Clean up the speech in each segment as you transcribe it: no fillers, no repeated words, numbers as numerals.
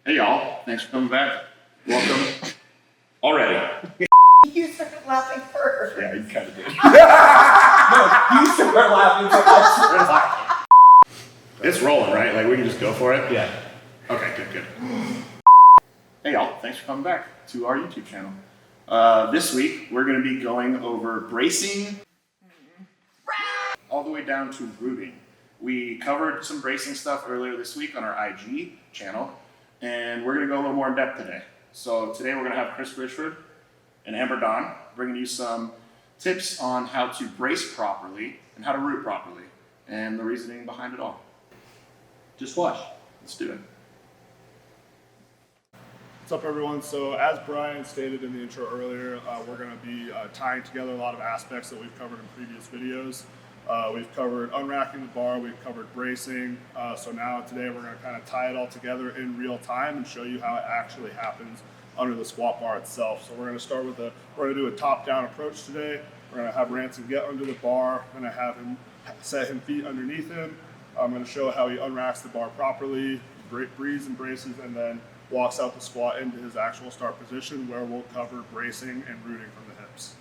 Hey y'all, thanks for coming back. Welcome. Already. You started laughing first. Yeah, you kind of did. No, you started laughing, but I started laughing. It's rolling, right? Like we can just go for it? Yeah. Okay, good. Hey y'all, thanks for coming back to our YouTube channel. This week, we're gonna be going over bracing all the way down to rooting. We covered some bracing stuff earlier this week on our IG channel, and we're gonna go a little more in depth today. So today we're gonna have Chris Richford and Amber Don bringing you some tips on how to brace properly and how to root properly, and the reasoning behind it all. Just watch. Let's do it. What's up, everyone? So as Brian stated in the intro earlier, we're going to be tying together a lot of aspects that we've covered in previous videos. We've covered unracking the bar, we've covered bracing, so now today we're going to kind of tie it all together in real time and show you how it actually happens under the squat bar itself. So we're going to start with we're going to do a top-down approach today. We're going to have Ransom get under the bar, I'm going to have him set him feet underneath him. I'm going to show how he unracks the bar properly, breathes and braces, and then walks out the squat into his actual start position where we'll cover bracing and rooting from the hips.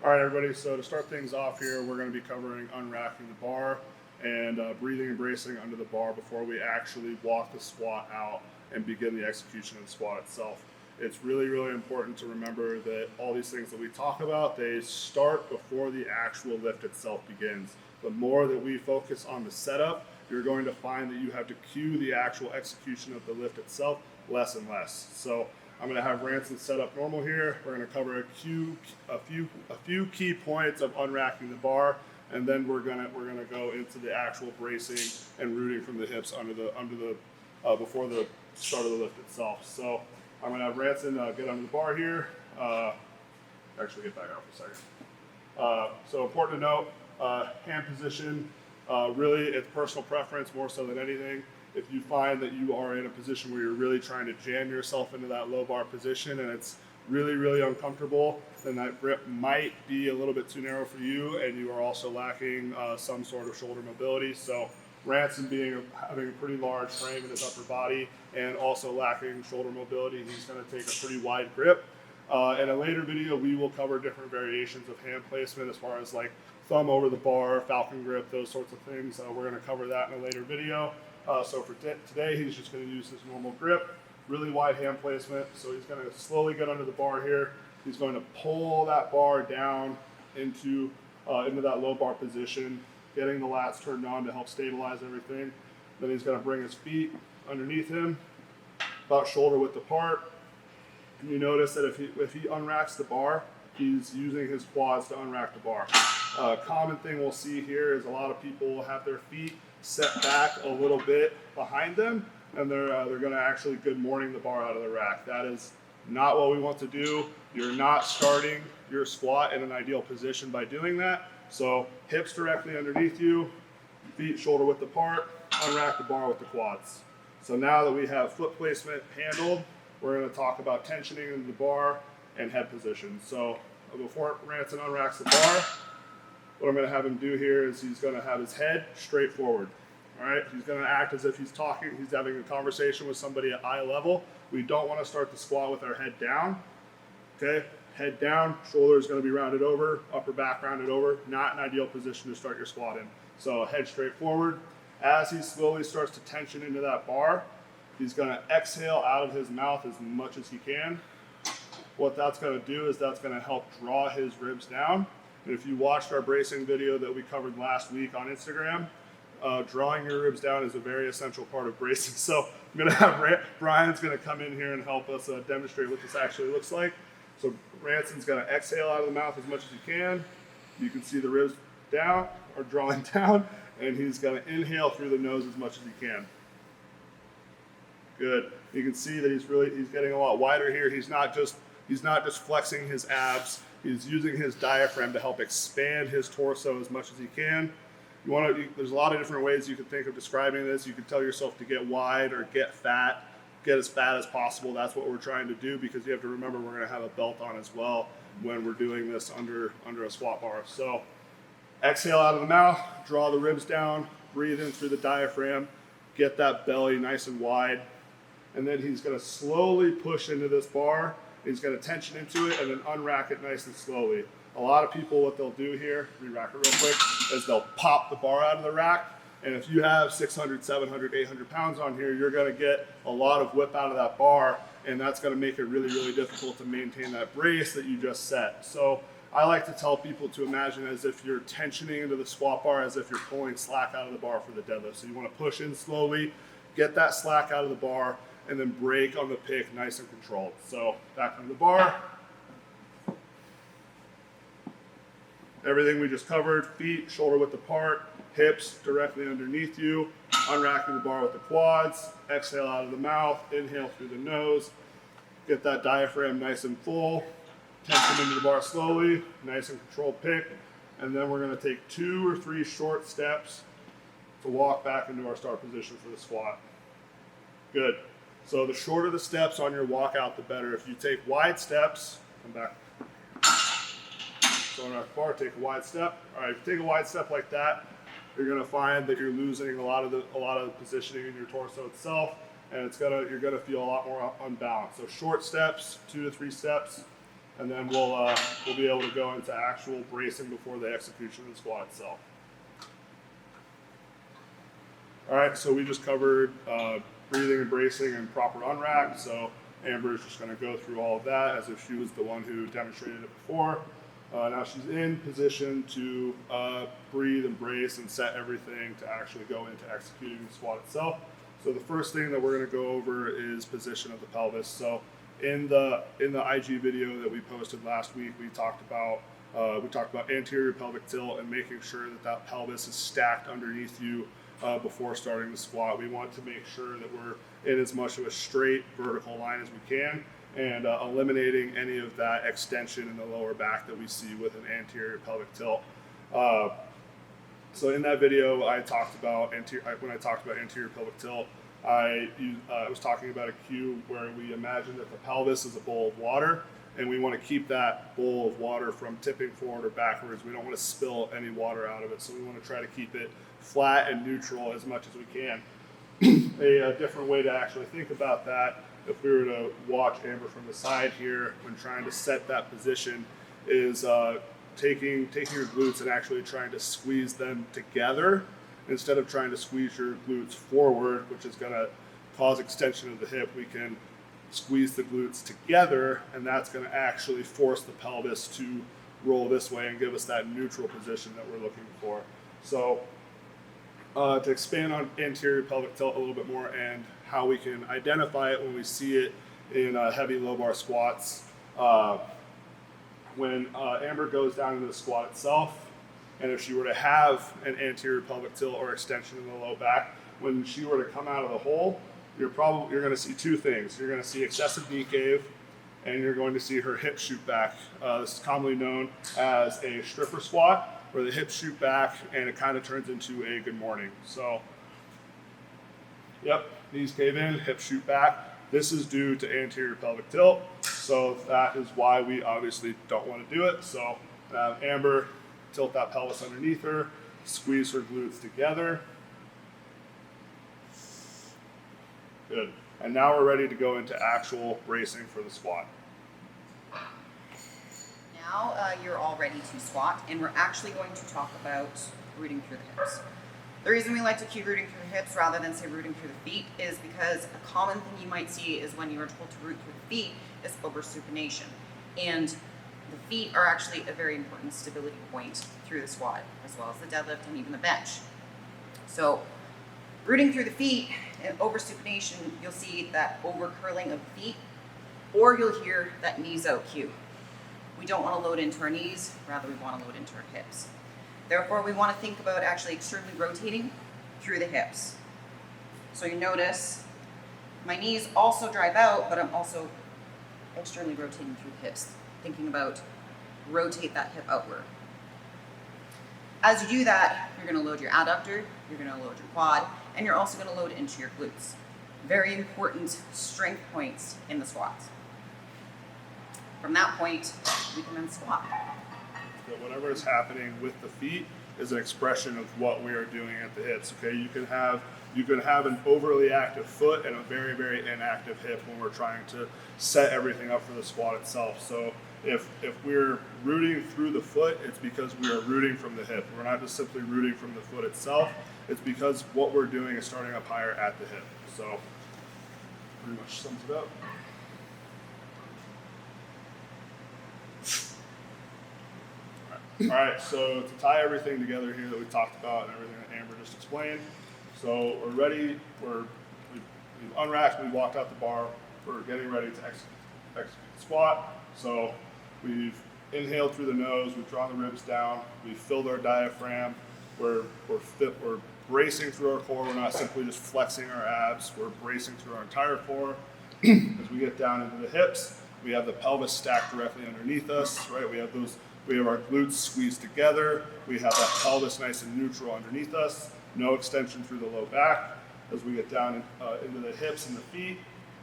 All right, everybody, so to start things off here, we're going to be covering unracking the bar and breathing and bracing under the bar before we actually walk the squat out and begin the execution of the squat itself. It's really, really important to remember that all these things that we talk about, they start before the actual lift itself begins. The more that we focus on the setup, you're going to find that you have to cue the actual execution of the lift itself less and less. So I'm going to have Ransom set up normal here. We're going to cover a few key points of unracking the bar, and then we're going to go into the actual bracing and rooting from the hips before the start of the lift itself. So I'm going to have Ransom get under the bar here. Actually, get back out for a second. So important to note, hand position. Really, it's personal preference more so than anything. If you find that you are in a position where you're really trying to jam yourself into that low bar position and it's really, really uncomfortable, then that grip might be a little bit too narrow for you, and you are also lacking some sort of shoulder mobility. So Ransom having a pretty large frame in his upper body and also lacking shoulder mobility, he's going to take a pretty wide grip. In a later video, we will cover different variations of hand placement as far as like thumb over the bar, falcon grip, those sorts of things. We're going to cover that in a later video. So for today, he's just going to use his normal grip, really wide hand placement. So he's going to slowly get under the bar here. He's going to pull that bar down into that low bar position, getting the lats turned on to help stabilize everything. Then he's going to bring his feet underneath him, about shoulder width apart. And you notice that if he unracks the bar, he's using his quads to unrack the bar. Common thing we'll see here is a lot of people will have their feet set back a little bit behind them, and they're going to actually good morning the bar out of the rack. That is not what we want to do. You're not starting your squat in an ideal position by doing that. So hips directly underneath you, feet shoulder width apart, unrack the bar with the quads. So now that we have foot placement handled, we're going to talk about tensioning into the bar and head position. So before Ransom unracks the bar, what I'm going to have him do here is he's going to have his head straight forward. All right, he's going to act as if he's having a conversation with somebody at eye level. We don't want to start the squat with our head down. Okay, head down, shoulder is going to be rounded over, upper back rounded over. Not an ideal position to start your squat in. So head straight forward. As he slowly starts to tension into that bar, he's going to exhale out of his mouth as much as he can. What that's going to do is that's going to help draw his ribs down. And if you watched our bracing video that we covered last week on Instagram, drawing your ribs down is a very essential part of bracing. So I'm going to have Brian's going to come in here and help us demonstrate what this actually looks like. So Ransom's going to exhale out of the mouth as much as you can. You can see the ribs down or drawing down, and he's going to inhale through the nose as much as he can. Good. You can see that he's getting a lot wider here. He's not just flexing his abs. He's using his diaphragm to help expand his torso as much as he can. There's a lot of different ways you could think of describing this. You could tell yourself to get wide or get fat, get as fat as possible. That's what we're trying to do, because you have to remember we're going to have a belt on as well when we're doing this under a squat bar. So exhale out of the mouth, draw the ribs down, breathe in through the diaphragm. get that belly nice and wide, and then he's going to slowly push into this bar. He's going to tension into it and then unrack it nice and slowly. A lot of people, what they'll do here, re-rack it real quick, is they'll pop the bar out of the rack. And if you have 600, 700, 800 pounds on here, you're going to get a lot of whip out of that bar, and that's going to make it really, really difficult to maintain that brace that you just set. So I like to tell people to imagine as if you're tensioning into the squat bar, as if you're pulling slack out of the bar for the deadlift. So you want to push in slowly, get that slack out of the bar, and then break on the pick nice and controlled. So back on the bar. Everything we just covered, feet shoulder width apart, hips directly underneath you, unracking the bar with the quads, exhale out of the mouth, inhale through the nose, get that diaphragm nice and full, tension into the bar slowly, nice and controlled pick, and then we're going to take 2 or 3 short steps to walk back into our start position for the squat. Good. So the shorter the steps on your walk out, the better. If you take wide steps, come back. So on our bar, take a wide step. All right, if you take a wide step like that, you're going to find that you're losing a lot of the positioning in your torso itself, and you're gonna feel a lot more unbalanced. So short steps, 2 to 3 steps, and then we'll be able to go into actual bracing before the execution of the squat itself. All right, so we just covered breathing and bracing and proper unrack. So Amber is just going to go through all of that as if she was the one who demonstrated it before. Now she's in position to breathe and brace and set everything to actually go into executing the squat itself. So the first thing that we're going to go over is position of the pelvis. So in the IG video that we posted last week, we talked about anterior pelvic tilt and making sure that pelvis is stacked underneath you before starting the squat. We want to make sure that we're in as much of a straight vertical line as we can, and eliminating any of that extension in the lower back that we see with an anterior pelvic tilt. So in that video, when I talked about anterior pelvic tilt, I was talking about a cue where we imagine that the pelvis is a bowl of water, and we want to keep that bowl of water from tipping forward or backwards. We don't want to spill any water out of it, so we want to try to keep it flat and neutral as much as we can. A different way to actually think about that, if we were to watch Amber from the side here when trying to set that position, is taking your glutes and actually trying to squeeze them together instead of trying to squeeze your glutes forward, which is going to cause extension of the hip. We can squeeze the glutes together, and that's going to actually force the pelvis to roll this way and give us that neutral position that we're looking for. So to expand on anterior pelvic tilt a little bit more and how we can identify it when we see it in heavy low bar squats. When Amber goes down into the squat itself, and if she were to have an anterior pelvic tilt or extension in the low back, when she were to come out of the hole, you're going to see 2 things. You're going to see excessive knee cave, and you're going to see her hips shoot back. This is commonly known as a stripper squat, where the hips shoot back and it kind of turns into a good morning. So, yep, knees cave in, hips shoot back. This is due to anterior pelvic tilt, so that is why we obviously don't want to do it. So Amber, tilt that pelvis underneath her, squeeze her glutes together. Good. And now we're ready to go into actual bracing for the squat. Now you're all ready to squat, and we're actually going to talk about rooting through the hips. The reason we like to keep rooting through the hips rather than say rooting through the feet is because a common thing you might see is when you are told to root through the feet is oversupination. And the feet are actually a very important stability point through the squat, as well as the deadlift and even the bench. So rooting through the feet and oversupination, you'll see that over curling of the feet, or you'll hear that knees out cue. We don't want to load into our knees, rather we want to load into our hips. Therefore, we want to think about actually externally rotating through the hips. So you notice my knees also drive out, but I'm also externally rotating through the hips, thinking about rotate that hip outward. As you do that, you're going to load your adductor, you're going to load your quad, and you're also going to load into your glutes. Very important strength points in the squats. From that point, we can then squat. So whatever is happening with the feet is an expression of what we are doing at the hips. Okay, you can have an overly active foot and a very, very inactive hip when we're trying to set everything up for the squat itself. So if we're rooting through the foot, it's because we are rooting from the hip. We're not just simply rooting from the foot itself. It's because what we're doing is starting up higher at the hip. So pretty much sums it up. All right, so to tie everything together here that we talked about and everything that Amber just explained, so we're ready, we've unracked, we walked out the bar, we're getting ready to execute the squat. So we've inhaled through the nose, we've drawn the ribs down, we've filled our diaphragm, we're bracing through our core, we're not simply just flexing our abs, we're bracing through our entire core. As we get down into the hips, we have the pelvis stacked directly underneath us, right? We have our glutes squeezed together. We have that pelvis nice and neutral underneath us. No extension through the low back. As we get down into the hips and the feet,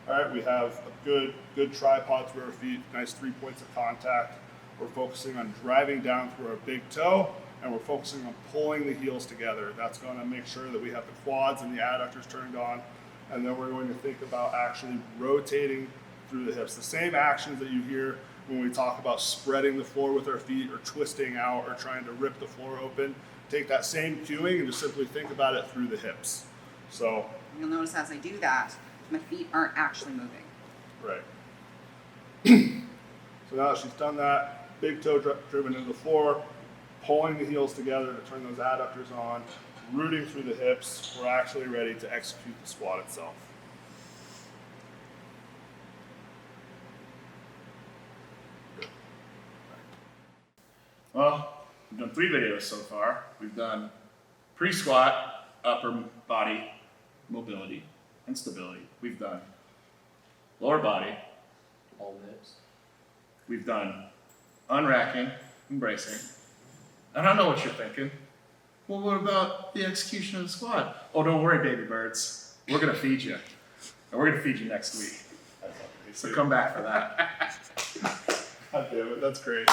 all right, we have a good tripod through our feet, nice 3 points of contact. We're focusing on driving down through our big toe, and we're focusing on pulling the heels together. That's going to make sure that we have the quads and the adductors turned on, and then we're going to think about actually rotating through the hips. The same actions that you hear when we talk about spreading the floor with our feet or twisting out or trying to rip the floor open. Take that same cueing and just simply think about it through the hips. So You'll notice as I do that, my feet aren't actually moving. right. So now that she's done that, big toe driven into the floor, pulling the heels together to turn those adductors on, rooting through the hips, we're actually ready to execute the squat itself. Well, we've done 3 videos so far. We've done pre-squat, upper body mobility and stability. We've done lower body. All hips. We've done unracking and bracing. And I know what you're thinking. Well, what about the execution of the squat? Oh, don't worry, baby birds. We're going to feed you. And we're going to feed you next week. So come back for that. God damn it, that's great.